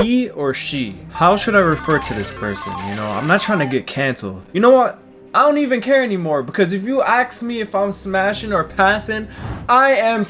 He or she? How should I refer to this person? You know, I'm not trying to get canceled. You know what? I don't even care anymore, because if you ask me if I'm smashing or passing, I am.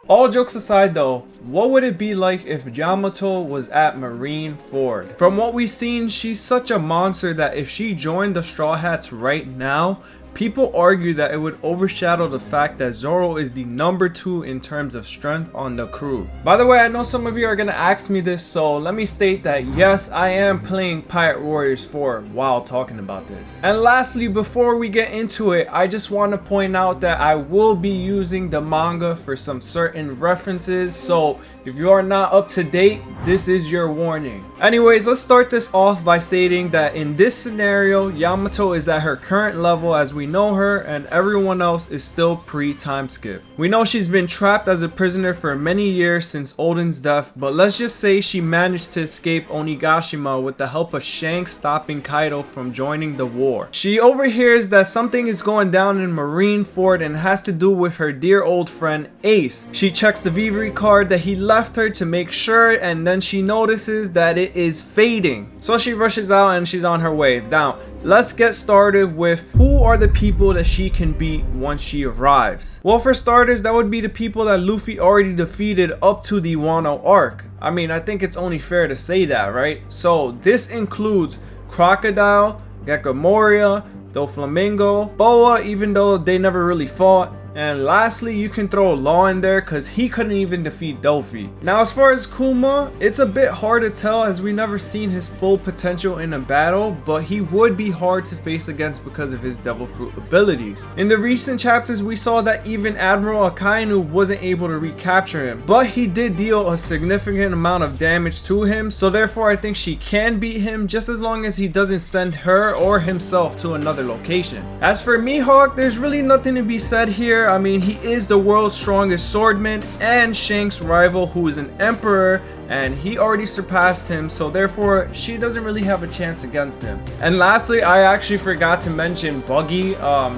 All jokes aside though, what would it be like if Yamato was at Marineford? From what we've seen, she's such a monster that if she joined the Straw Hats right now, people argue that it would overshadow the fact that Zoro is the number 2 in terms of strength on the crew. By the way, I know some of you are gonna ask me this, so let me state that yes, I am playing Pirate Warriors 4 while talking about this. And lastly, before we get into it, I just want to point out that I will be using the manga for some certain references, so if you are not up to date, this is your warning. Anyways, let's start this off by stating that in this scenario, Yamato is at her current level as we know her, and everyone else is still pre-time skip. We know she's been trapped as a prisoner for many years since Oden's death, but let's just say she managed to escape Onigashima with the help of Shanks stopping Kaido from joining the war. She overhears that something is going down in Marineford and has to do with her dear old friend Ace. She checks the Vivre card that he left her to make sure, and then she notices that it is fading. So she rushes out and she's on her way. Now, let's get started with who are the people that she can beat once she arrives. Well, for starters, that would be the people that Luffy already defeated up to the Wano arc. I mean, I think it's only fair to say that, right? So this includes Crocodile, Gecko Moria, Doflamingo, Boa, even though they never really fought. And lastly, you can throw Law in there because he couldn't even defeat Dofi. Now, as far as Kuma, it's a bit hard to tell as we never seen his full potential in a battle, but he would be hard to face against because of his Devil Fruit abilities. In the recent chapters, we saw that even Admiral Akainu wasn't able to recapture him, but he did deal a significant amount of damage to him, so therefore I think she can beat him just as long as he doesn't send her or himself to another location. As for Mihawk, there's really nothing to be said here. I mean, he is the world's strongest swordman and Shanks' rival, who is an emperor, and he already surpassed him, so therefore she doesn't really have a chance against him. And lastly, I actually forgot to mention Buggy,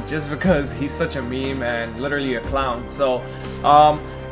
just because he's such a meme and literally a clown. So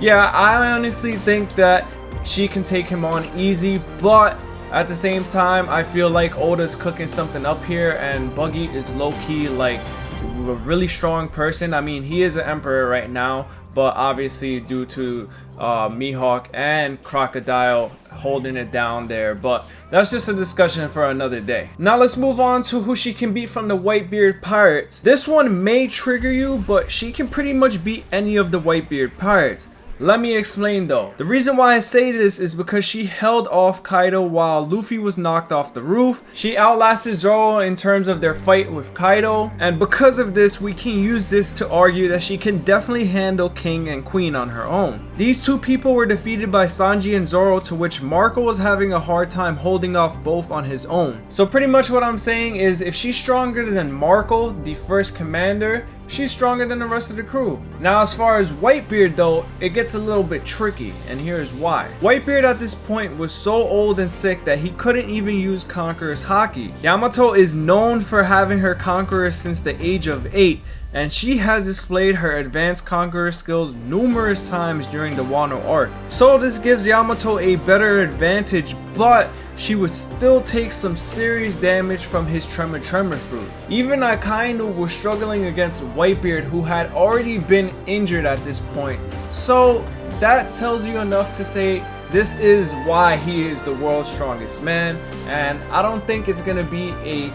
yeah, I honestly think that she can take him on easy, but at the same time, I feel like Oda's cooking something up here, and Buggy is low-key like a really strong person. I mean, he is an emperor right now, but obviously due to Mihawk and Crocodile holding it down there, but that's just a discussion for another day. Now let's move on to who she can beat from the Whitebeard Pirates. This one may trigger you, but she can pretty much beat any of the Whitebeard Pirates. Let me explain though. The reason why I say this is because she held off Kaido while Luffy was knocked off the roof. She outlasted Zoro in terms of their fight with Kaido, and because of this, we can use this to argue that she can definitely handle King and Queen on her own. These two people were defeated by Sanji and Zoro, to which Marco was having a hard time holding off both on his own. So pretty much what I'm saying is, if she's stronger than Marco, the first commander, she's stronger than the rest of the crew. Now, as far as Whitebeard though, it gets a little bit tricky, and here's why. Whitebeard at this point was so old and sick that he couldn't even use Conqueror's Haki. Yamato is known for having her Conqueror since the age of 8, and she has displayed her advanced Conqueror skills numerous times during the Wano arc. So this gives Yamato a better advantage, but she would still take some serious damage from his Tremor Fruit. Even Akainu was struggling against Whitebeard, who had already been injured at this point. So that tells you enough to say this is why he is the world's strongest man, and I don't think it's gonna be a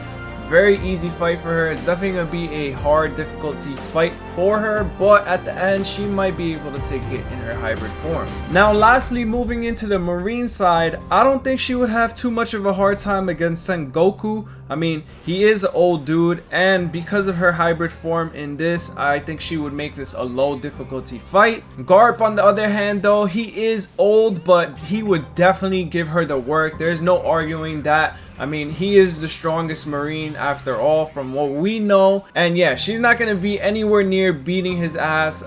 very easy fight for her. It's definitely gonna be a hard difficulty fight for her, but at the end she might be able to take it in her hybrid form. Now lastly, moving into the marine side, I don't think she would have too much of a hard time against Sengoku. I mean, he is an old dude, and because of her hybrid form in this, I think she would make this a low difficulty fight. Garp on the other hand though, he is old, but he would definitely give her the work. There's no arguing that. I mean, he is the strongest marine after all from what we know, and yeah, she's not going to be anywhere near beating his ass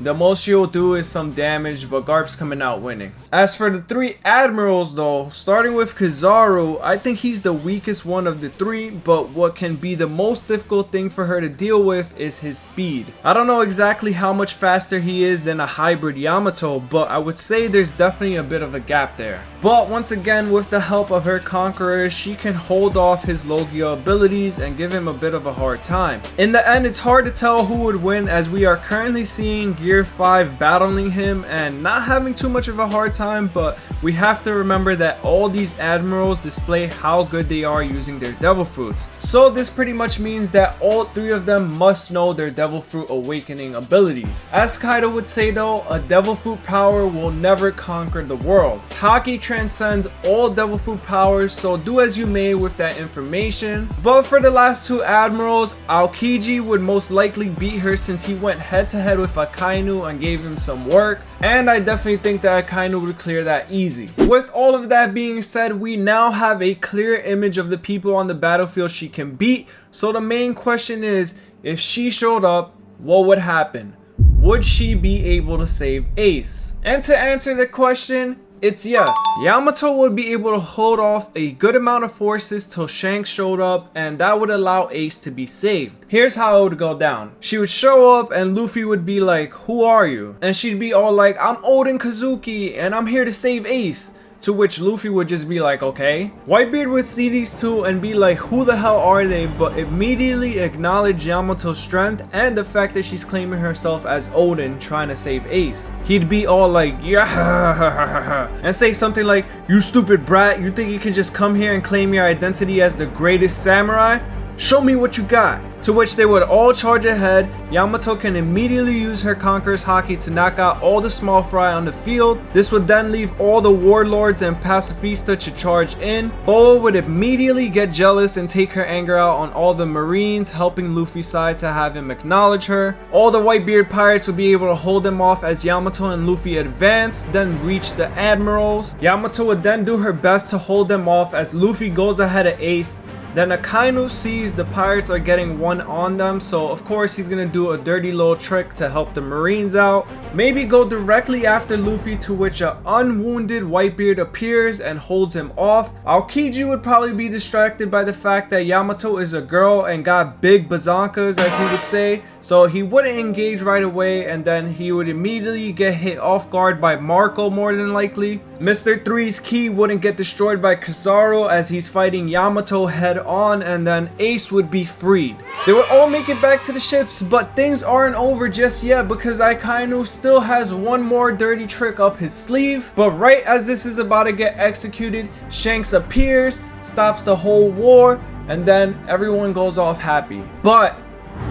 the most she'll do is some damage, but Garp's coming out winning. As for the 3 admirals though, starting with Kizaru, I think he's the weakest one of the 3, but what can be the most difficult thing for her to deal with is his speed. I don't know exactly how much faster he is than a hybrid Yamato, but I would say there's definitely a bit of a gap there. But once again, with the help of her conquerors, she can hold off his Logia abilities and give him a bit of a hard time. In the end, it's hard to tell who would win, as we are currently seeing Gear 5 battling him and not having too much of a hard time, but we have to remember that all these admirals display how good they are using their devil fruits. So this pretty much means that all 3 of them must know their devil fruit awakening abilities. As Kaido would say though, a devil fruit power will never conquer the world. Haki transcends all devil fruit powers, so do as you may with that information. But for the last 2 admirals, Aokiji would most likely beat her since he went head to head with Akainu and gave him some work, and I definitely think that Akainu would clear that easy. With all of that being said, we now have a clear image of the people on the battlefield she can beat, so the main question is, if she showed up, what would happen? Would she be able to save Ace? And to answer the question, it's yes. Yamato would be able to hold off a good amount of forces till Shanks showed up, and that would allow Ace to be saved. Here's how it would go down. She would show up and Luffy would be like, "Who are you?" And she'd be all like, "I'm Oden Kazuki and I'm here to save Ace." To which Luffy would just be like, "Okay." Whitebeard would see these 2 and be like, "Who the hell are they?" but immediately acknowledge Yamato's strength and the fact that she's claiming herself as Oden trying to save Ace. He'd be all like, "Yeah," and say something like, "You stupid brat, you think you can just come here and claim your identity as the greatest samurai? Show me what you got." To which they would all charge ahead. Yamato can immediately use her Conqueror's Haki to knock out all the small fry on the field. This would then leave all the warlords and pacifista to charge in. Boa would immediately get jealous and take her anger out on all the marines, helping Luffy's side to have him acknowledge her. All the Whitebeard pirates would be able to hold them off as Yamato and Luffy advance, then reach the admirals. Yamato would then do her best to hold them off as Luffy goes ahead of Ace. Then Akainu sees the pirates are getting one on them, so of course he's gonna do a dirty little trick to help the marines out. Maybe go directly after Luffy, to which an unwounded Whitebeard appears and holds him off. Aokiji would probably be distracted by the fact that Yamato is a girl and got big bazookas, as he would say, so he wouldn't engage right away, and then he would immediately get hit off guard by Marco more than likely. Mr. 3's key wouldn't get destroyed by Kizaru as he's fighting Yamato head on, and then Ace would be freed. They would all make it back to the ships, but things aren't over just yet because Akainu still has one more dirty trick up his sleeve. But right as this is about to get executed, Shanks appears, stops the whole war, and then everyone goes off happy. But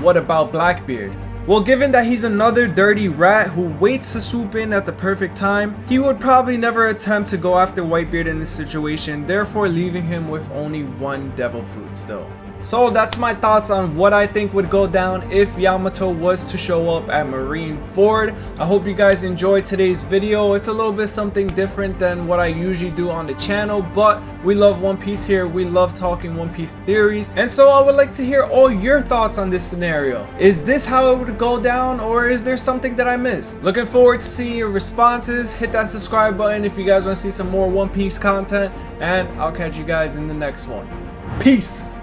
what about Blackbeard? Well, given that he's another dirty rat who waits to swoop in at the perfect time, he would probably never attempt to go after Whitebeard in this situation, therefore leaving him with only 1 devil fruit still. So that's my thoughts on what I think would go down if Yamato was to show up at Marineford. I hope you guys enjoyed today's video. It's a little bit something different than what I usually do on the channel, but we love One Piece here. We love talking One Piece theories, and so I would like to hear all your thoughts on this scenario. Is this how it would go down, or is there something that I missed? Looking forward to seeing your responses. Hit that subscribe button if you guys want to see some more One Piece content, and I'll catch you guys in the next one. Peace!